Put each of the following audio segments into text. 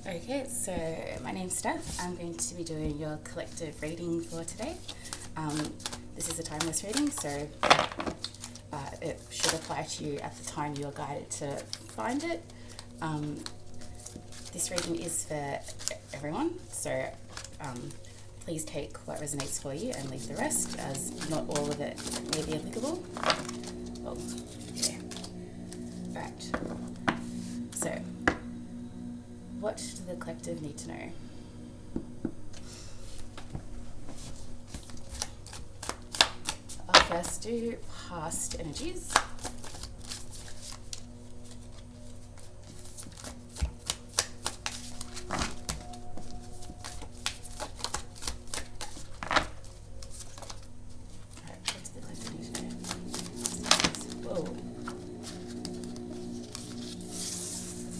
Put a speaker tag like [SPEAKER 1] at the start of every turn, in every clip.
[SPEAKER 1] Okay, so my name's Steph. I'm going to be doing your collective reading for today. This is a timeless reading, so it should apply to you at the time you are guided to find it. This reading is for everyone, so please take what resonates for you and leave the rest, as not all of it may be applicable. Oh, yeah. Right. So, what do the collective need to know? I'll first do past energies.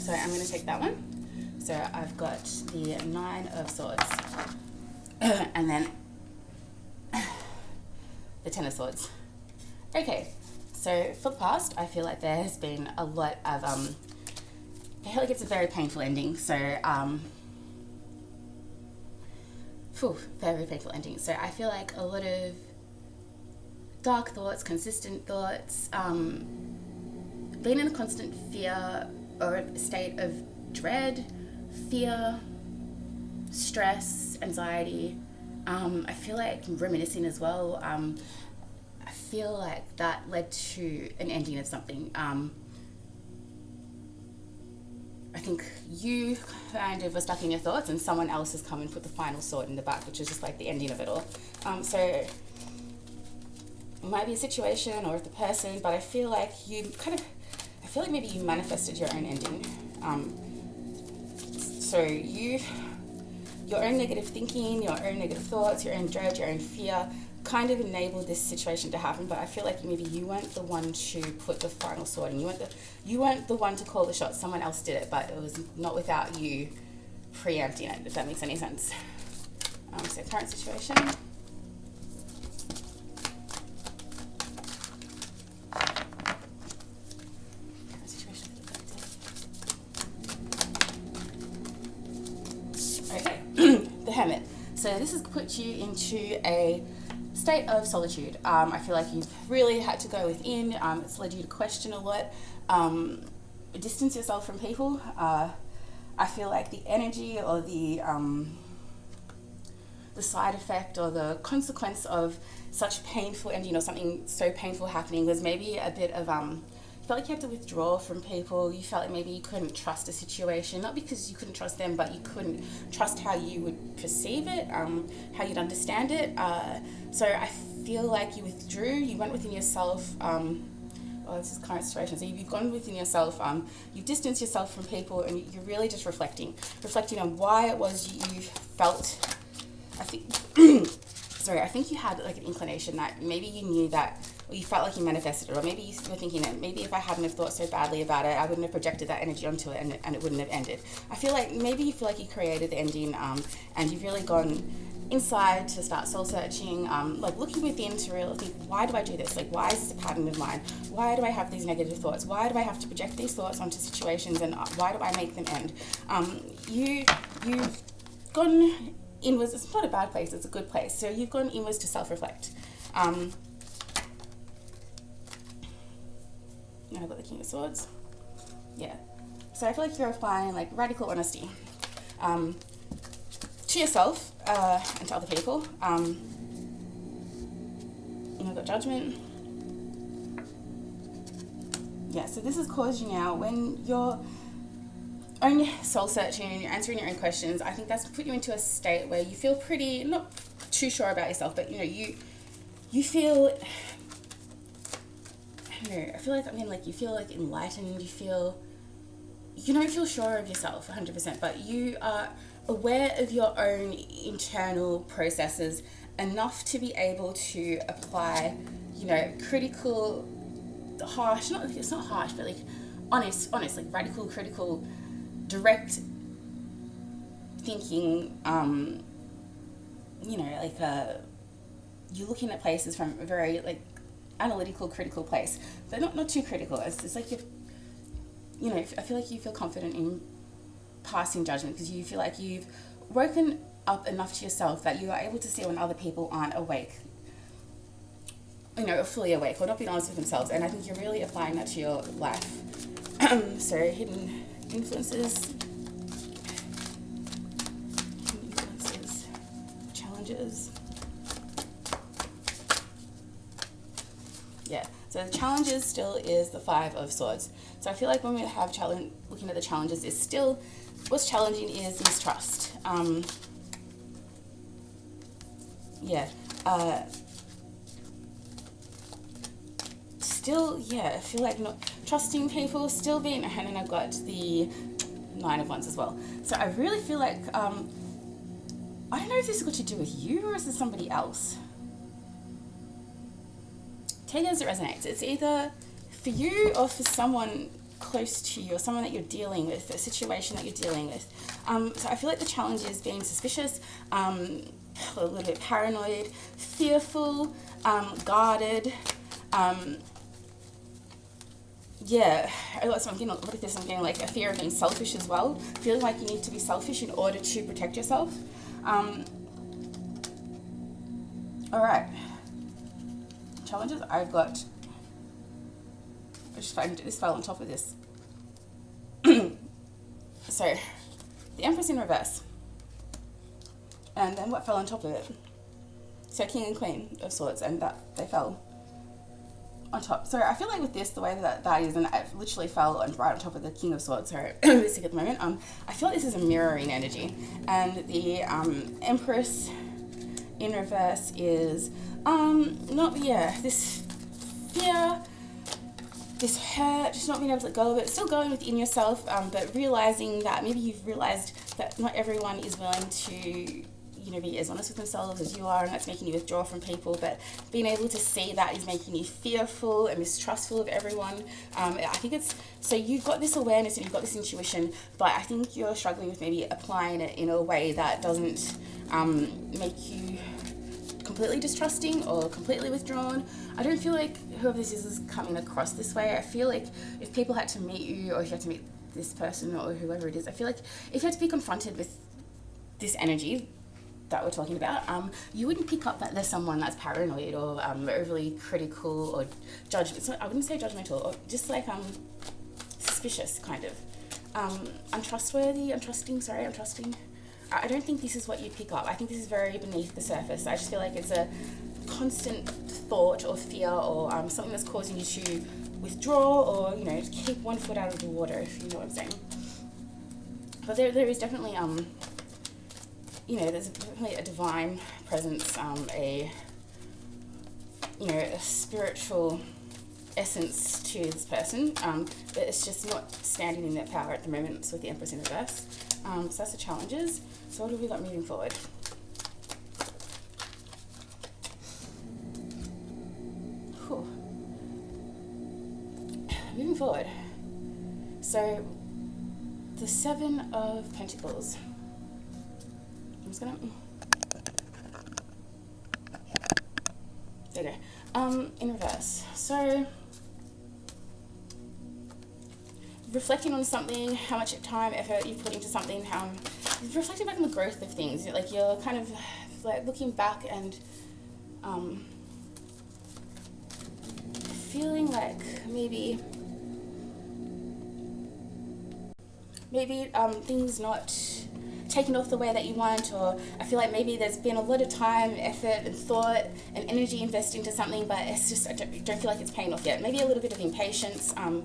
[SPEAKER 1] So I'm going to take that one. So I've got the 9 of Swords and then the 10 of Swords. Okay, so for the past, I feel like there has been a lot of, I feel like it's a very painful ending. So, very painful ending. So I feel like a lot of dark thoughts, consistent thoughts, being in a constant fear or a state of dread, fear, stress, anxiety. I feel like reminiscing as well. I feel like that led to an ending of something. I think you kind of were stuck in your thoughts and someone else has come and put the final sword in the back, which is just like the ending of it all. So it might be a situation or the person, but I feel like maybe you manifested your own ending. So your own negative thinking, your own negative thoughts, your own dread, your own fear kind of enabled this situation to happen, but I feel like maybe you weren't the one to put the final sword in. You weren't the one to call the shot. Someone else did it, but it was not without you preempting it, if that makes any sense. So current situation. The Hermit. So this has put you into a state of solitude. I feel like you've really had to go within. It's led you to question a lot, distance yourself from people. I feel like the energy or the side effect or the consequence of such painful ending or something so painful happening was maybe a bit of you felt like you had to withdraw from people. You felt like maybe you couldn't trust a situation, not because you couldn't trust them, but you couldn't trust how you would perceive it, how you'd understand it. So I feel like you withdrew, you went within yourself. This is current situation. So you've gone within yourself, you've distanced yourself from people, and you're really just reflecting on why it was you felt, I think you had like an inclination that maybe you knew that, or you felt like you manifested it, or maybe you were thinking that maybe if I hadn't have thought so badly about it, I wouldn't have projected that energy onto it, and it wouldn't have ended. I feel like maybe you feel like you created the ending, and you've really gone inside to start soul searching, like looking within to really think, why do I do this? Like, why is this a pattern of mine? Why do I have these negative thoughts? Why do I have to project these thoughts onto situations, and why do I make them end? You've gone inwards. It's not a bad place, it's a good place. So you've gone inwards to self-reflect. Now I've got the King of Swords. Yeah. So I feel like you're applying like radical honesty to yourself and to other people. And I've got Judgment. Yeah, so this has caused you now, when you're own soul searching and you're answering your own questions, I think that's put you into a state where you feel pretty, not too sure about yourself, but you feel, I don't know, you feel like enlightened, you don't feel sure of yourself 100%, but you are aware of your own internal processes enough to be able to apply, critical, harsh, it's not harsh, but like honest, like radical, critical, direct thinking, you're looking at places from a very like analytical, critical place, but not too critical. It's like I feel like you feel confident in passing judgment, because you feel like you've woken up enough to yourself that you are able to see when other people aren't awake, you know, fully awake, or not being honest with themselves. And I think you're really applying that to your life. So hidden influences, challenges. Yeah, so the challenges still is the 5 of Swords. So I feel like when we have challenge, looking at the challenges, is still, what's challenging is mistrust. Still, I feel like not trusting people, still being, and then I've got the 9 of Wands as well. So I really feel like, I don't know if this has got to do with you or is it somebody else. Take it as it resonates. It's either for you or for someone close to you, or someone that you're dealing with, a situation that you're dealing with. So I feel like the challenge is being suspicious, a little bit paranoid, fearful, guarded. So I'm getting, look at this, I'm getting like a fear of being selfish as well, feeling like you need to be selfish in order to protect yourself. Alright, challenges I've got, I just find this fell on top of this. So, the Empress in reverse, and then what fell on top of it? So King and Queen of Swords, and that they fell on top. So I feel like with this, the way that is, and it literally fell right on top of the King of Swords. Sorry, I'm a bit sick at the moment. I feel like this is a mirroring energy, and the Empress in reverse is this fear, this hurt, just not being able to let go of it, still going within yourself, but realizing that maybe you've realized that not everyone is willing to, be as honest with themselves as you are, and that's making you withdraw from people. But being able to see that is making you fearful and mistrustful of everyone. I think it's, so you've got this awareness and you've got this intuition, but I think you're struggling with maybe applying it in a way that doesn't make you completely distrusting or completely withdrawn. I don't feel like whoever this is coming across this way. I feel like if people had to meet you, or if you had to meet this person or whoever it is, I feel like if you had to be confronted with this energy that we're talking about, you wouldn't pick up that there's someone that's paranoid or overly critical or I wouldn't say judgmental, or just like suspicious, kind of untrusting. I don't think this is what you pick up. I think this is very beneath the surface. I just feel like it's a constant thought or fear, or something that's causing you to withdraw, or keep one foot out of the water, if you know what I'm saying. But there is definitely there's definitely a divine presence, a spiritual essence to this person, but it's just not standing in their power at the moment. It's with the Empress in reverse. So that's the challenges. So what have we got moving forward? Whew. Moving forward. So the 7 of Pentacles. I'm just gonna, there you go, in reverse. So, reflecting on something, how much time, effort you've put into something, reflecting back on the growth of things, like you're kind of like looking back and feeling like maybe things not taken off the way that you want, or I feel like maybe there's been a lot of time, effort and thought and energy invested into something, but it's just, I don't feel like it's paying off yet. Maybe a little bit of impatience. I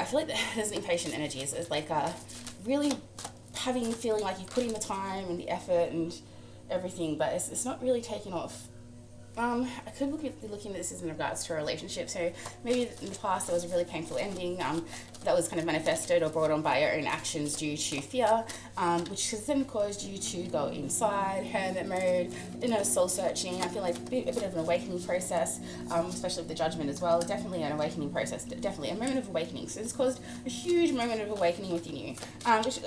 [SPEAKER 1] feel like there's an impatient energy. So it's like really feeling like you've put in the time and the effort and everything, but it's not really taking off. I could be looking at this as in regards to a relationship. So maybe in the past there was a really painful ending that was kind of manifested or brought on by your own actions due to fear, which has then caused you to go inside, hermit mode, soul searching. I feel like a bit of an awakening process, especially with the judgment as well. Definitely an awakening process, definitely a moment of awakening. So this caused a huge moment of awakening within you, which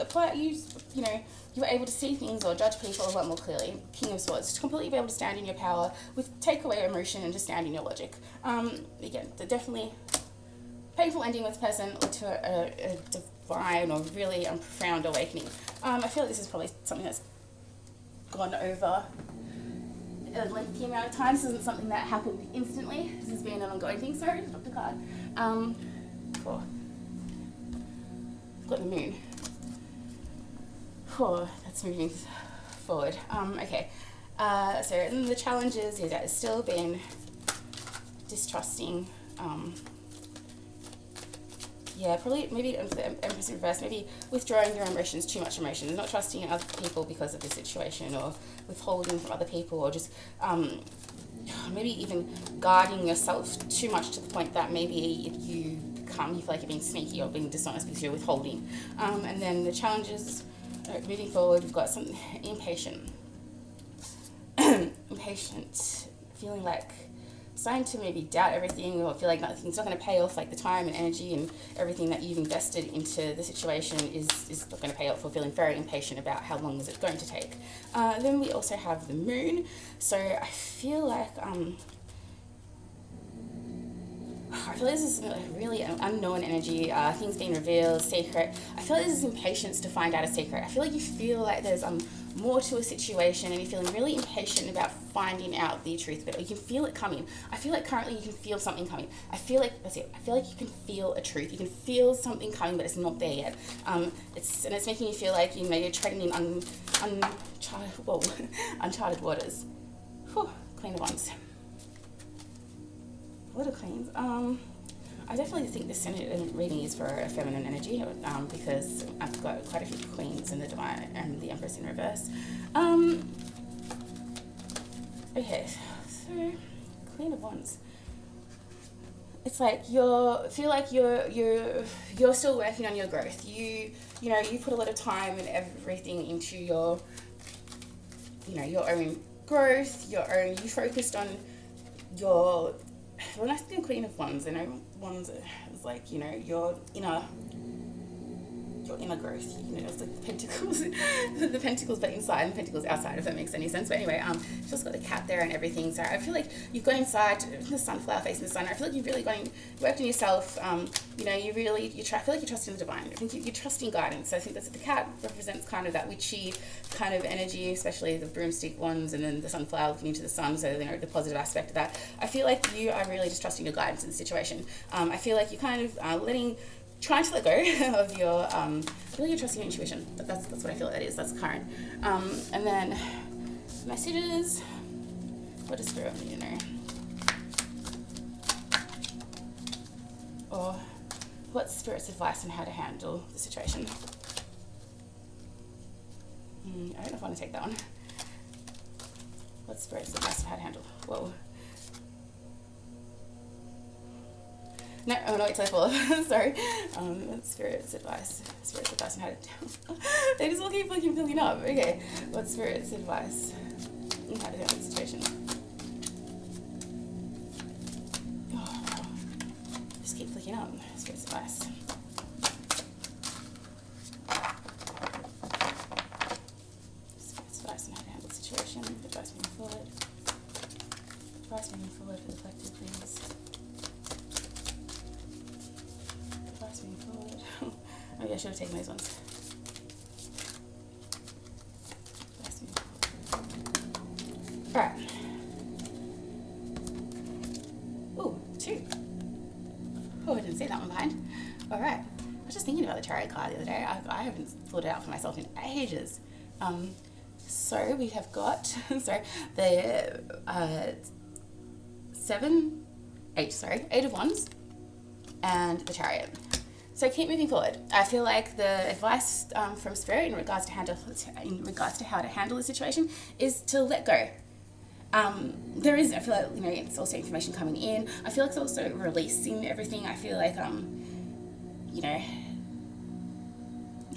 [SPEAKER 1] you were able to see things or judge people a lot more clearly. King of Swords, to completely be able to stand in your power, take away emotion and just stand in your logic. Again, definitely painful ending with this person, or to a divine or really profound awakening. I feel like this is probably something that's gone over a lengthy amount of time. This isn't something that happened instantly. This has been an ongoing thing. Sorry, I dropped the card. Cool. I've got the moon. Oh, that's moving forward. Okay. So the challenges is that it's still been distrusting. Yeah, probably maybe the Empress in reverse, maybe withdrawing your emotions, too much emotion, not trusting in other people because of the situation, or withholding from other people, or just maybe even guarding yourself too much to the point that maybe you feel like you're being sneaky or being dishonest because you're withholding. And then the challenges, moving forward, we've got some impatient, feeling like starting to maybe doubt everything, or feel like nothing's not going to pay off, like the time and energy and everything that you've invested into the situation is not going to pay off, or feeling very impatient about how long is it going to take. Then we also have the moon. So I feel like this is really an unknown energy, things being revealed, secret. I feel like this is impatience to find out a secret. I feel like you feel like there's more to a situation and you're feeling really impatient about finding out the truth, but you can feel it coming. I feel like currently you can feel something coming. I feel like, that's it. I feel like you can feel a truth. You can feel something coming, but it's not there yet. It's making you feel like you're treading in uncharted waters. Whew, Queen of Wands. What are Queens? I definitely think this reading is for a feminine energy, because I've got quite a few Queens in the Divine and the Empress in reverse. Okay, so Queen of Wands. It's like you're still working on your growth. You put a lot of time and everything into your own growth, you focused on your. When I think Queen of Wands, Wands is like, your inner growth, it's like the Pentacles, the Pentacles but inside and Pentacles outside, if that makes any sense. But anyway, she's just got the cat there and everything. So I feel like you've gone inside the sunflower facing the sun. I feel like you've really worked on yourself. I feel like you're trusting the divine. I think you're trusting guidance. So I think that's the cat represents kind of that witchy kind of energy, especially the broomstick ones, and then the sunflower looking into the sun. So the positive aspect of that. I feel like you are really just trusting your guidance in the situation. I feel like you're kind of trying to let go of your, I feel like you're trusting your intuition. That's what I feel like that is. That's current. And then messages. What does Spirit want me to know? Or what's Spirit's advice on how to handle the situation? I don't know if I want to take that one. What's Spirit's advice on how to handle? Whoa. No, I'm gonna wait till I fall off. Sorry. Spirit's advice on how to. They just all keep filling up. Okay. What's Spirit's advice on how to handle the situation? Oh, just keep flicking up. Spirit's advice. Spirit's advice on how to handle the situation. Advice moving forward. Advice moving forward for the collective, please. Maybe I should have taken those ones. Alright. Ooh, 2. Oh, I didn't see that one behind. Alright. I was just thinking about the Chariot card the other day. I haven't thought it out for myself in ages. So we have got, the 8 of Wands and the Chariot. So keep moving forward. I feel like the advice from Spirit in regards to how to handle the situation is to let go. I feel like it's also information coming in. I feel like it's also releasing everything. I feel like you've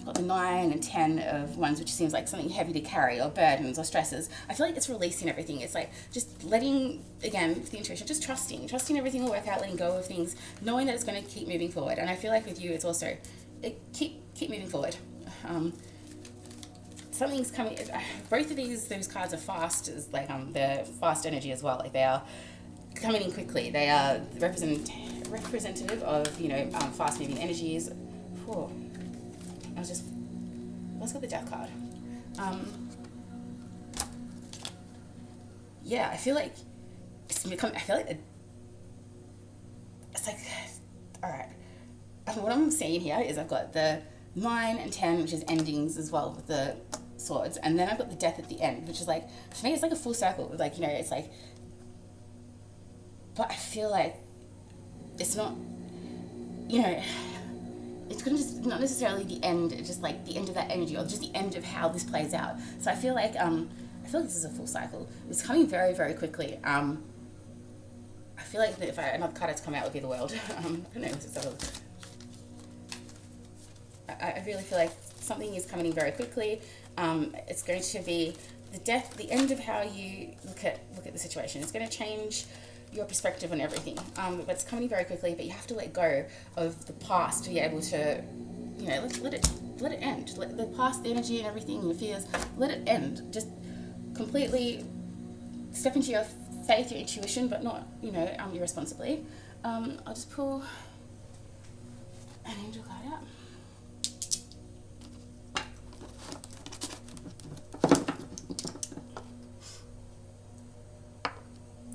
[SPEAKER 1] got the 9 and 10 of Wands, which seems like something heavy to carry, or burdens or stresses. I feel like it's releasing everything. It's like just letting, again, with the intuition, just trusting everything will work out, letting go of things, knowing that it's going to keep moving forward. And I feel like with you, it's also keep moving forward. Something's coming. Both of those cards are fast. Is like they're fast energy as well. Like they are coming in quickly. They are representative of fast moving energies. Whew. let's get the Death card. Yeah, I feel like it's like all right. What I'm seeing here is I've got the 9 and 10, which is endings as well with the swords, and then I've got the Death at the end, which is like, for me, it's like a full circle. Like, you know, it's like, but I feel like it's not, you know, it's gonna just not necessarily the end, just like the end of that energy, or just the end of how this plays out. So I feel like this is a full cycle. It's coming very, very quickly. I feel like if another card had to come out, would be the World. I don't know. I really feel like something is coming very quickly. It's going to be the Death, the end of how you look at the situation. It's going to change your perspective on everything. But it's coming very quickly. But you have to let go of the past to be able to, you know, let it end. Let the past, the energy and everything, your fears, let it end. Just completely step into your faith, your intuition, but not, you know, irresponsibly. I'll just pull an angel card out.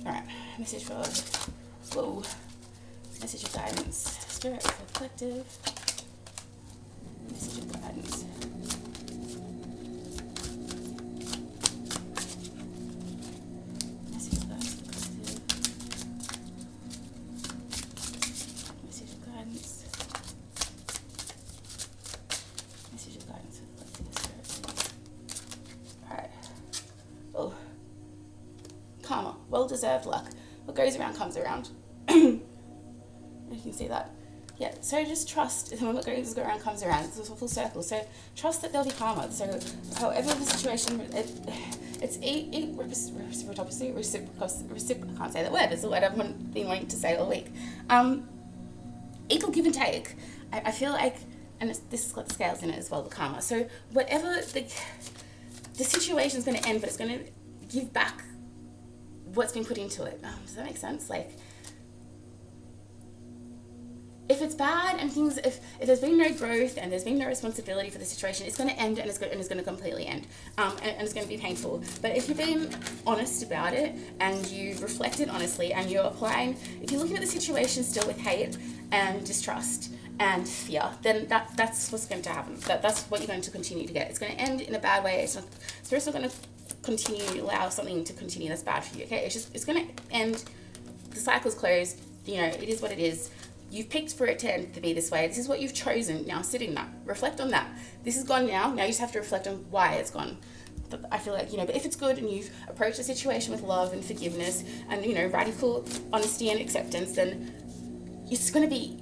[SPEAKER 1] Alright, message for, message of guidance, spirit for the collective, message of guidance. Well-deserved luck. What goes around comes around. You can see that. Yeah, so just trust. What goes around comes around. It's a full circle. So trust that there'll be karma. So however the situation, it's I can't say that word. It's the word I've been wanting to say all week. Equal give and take. I feel like, and this has got the scales in it as well, the karma. So whatever the situation's going to end, but it's going to give back what's been put into it. Does that make sense? Like, if it's bad and things, if there's been no growth and there's been no responsibility for the situation, it's going to end, and it's going to completely end, and it's going to be painful. But if you've been honest about it and you've reflected honestly and you're applying, if you're looking at the situation still with hate and distrust and fear, then that's what's going to happen. That's what you're going to continue to get. It's going to end in a bad way. Spirit's not going to continue, allow something to continue that's bad for you. Okay, it's going to end. The cycle's closed. You know, it is what it is. You've picked for it to end to be this way. This is what you've chosen. Now sit in that. Reflect on that. This is gone now. Now you just have to reflect on why it's gone. But I feel like, you know, but if it's good and you've approached the situation with love and forgiveness and, you know, radical honesty and acceptance, then it's going to be,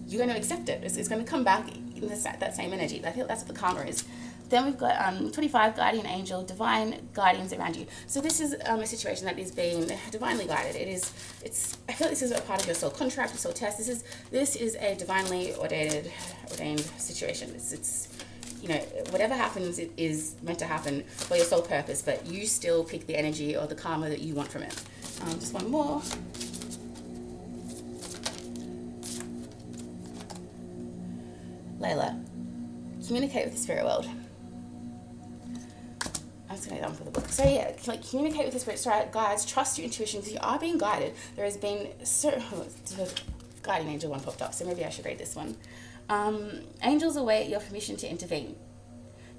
[SPEAKER 1] you're going to accept it. It's going to come back in that same energy. I feel that's what the karma is. Then we've got 25, guardian angel, divine guardians around you. So this is a situation that is being divinely guided. I feel like this is a part of your soul contract, your soul test. This is a divinely ordained situation. It's you know, whatever happens, it is meant to happen for your soul purpose, but you still pick the energy or the karma that you want from it. Just one more. Layla, communicate with the spirit world. I'm just going to go on for the book. So yeah, like, communicate with the spirit guides, trust your intuition, because you are being guided. There has been the guardian angel one popped up, so maybe I should read this one. Angels await your permission to intervene.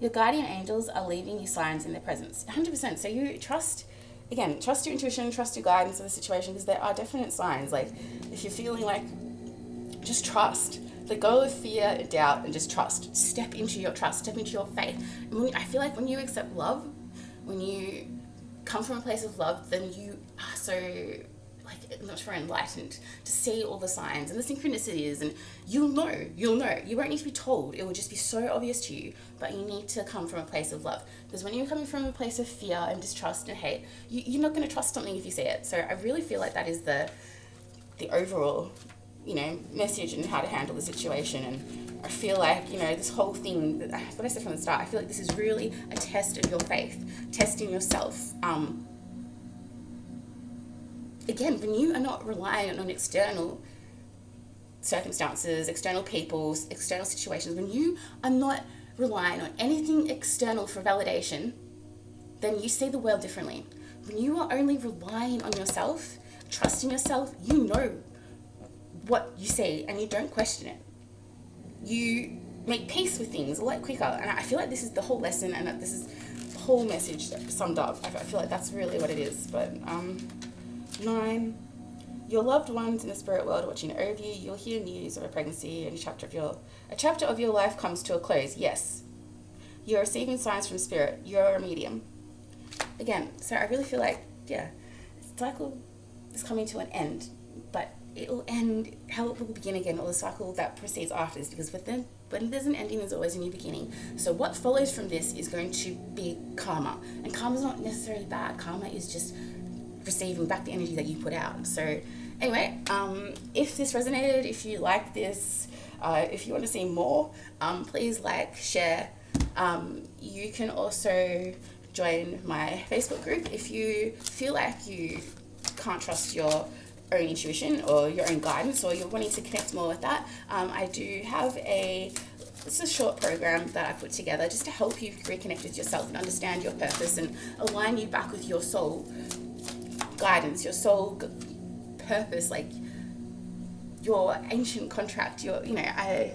[SPEAKER 1] Your guardian angels are leaving you signs in their presence. 100%. So you trust your intuition, trust your guidance of the situation, because there are definite signs. Like, if you're feeling like, just trust. Let go of fear and doubt and just trust. Step into your trust, step into your faith. And I feel like when you accept love, when you come from a place of love, then you are so, like, much more enlightened to see all the signs and the synchronicities, and you'll know. You won't need to be told. It will just be so obvious to you, but you need to come from a place of love. Because when you're coming from a place of fear and distrust and hate, you're not going to trust something if you see it. So I really feel like that is the overall, you know, message and how to handle the situation. And I feel like, you know, this whole thing, what I said from the start, I feel like this is really a test of your faith, testing yourself. Again, when you are not relying on external circumstances, external people, external situations, when you are not relying on anything external for validation, then you see the world differently. When you are only relying on yourself, trusting yourself, you know what you see and you don't question it. You make peace with things a lot quicker. And I feel like this is the whole lesson, and that this is the whole message summed up. I feel like that's really what it is. But 9, your loved ones in the spirit world are watching over you. You'll hear news of a pregnancy, and a chapter of your life comes to a close. Yes, you're receiving signs from spirit. You're a medium. Again, so I really feel like, yeah, the cycle is coming to an end, but it will end how it will begin again, or the cycle that proceeds after this, because when there's an ending, there's always a new beginning. So what follows from this is going to be karma, and karma is not necessarily bad. Karma is just receiving back the energy that you put out. So anyway, if this resonated, if you like this, if you want to see more, please like, share. You can also join my Facebook group if you feel like you can't trust your own intuition or your own guidance, or you're wanting to connect more with that. I do have it's a short program that I put together just to help you reconnect with yourself and understand your purpose and align you back with your soul guidance, your soul purpose, like your ancient contract. I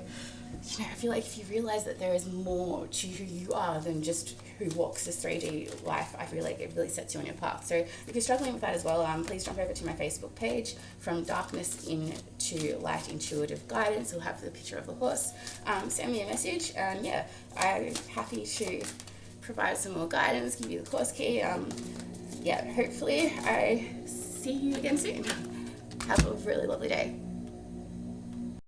[SPEAKER 1] feel like if you realize that there is more to who you are than just who walks this 3D life, I feel like it really sets you on your path. So if you're struggling with that as well, please jump over to my Facebook page, From Darkness into Light Intuitive Guidance. It'll have the picture of the horse. Send me a message, and yeah, I'm happy to provide some more guidance, give you the course key. Hopefully I see you again soon. Have a really lovely day.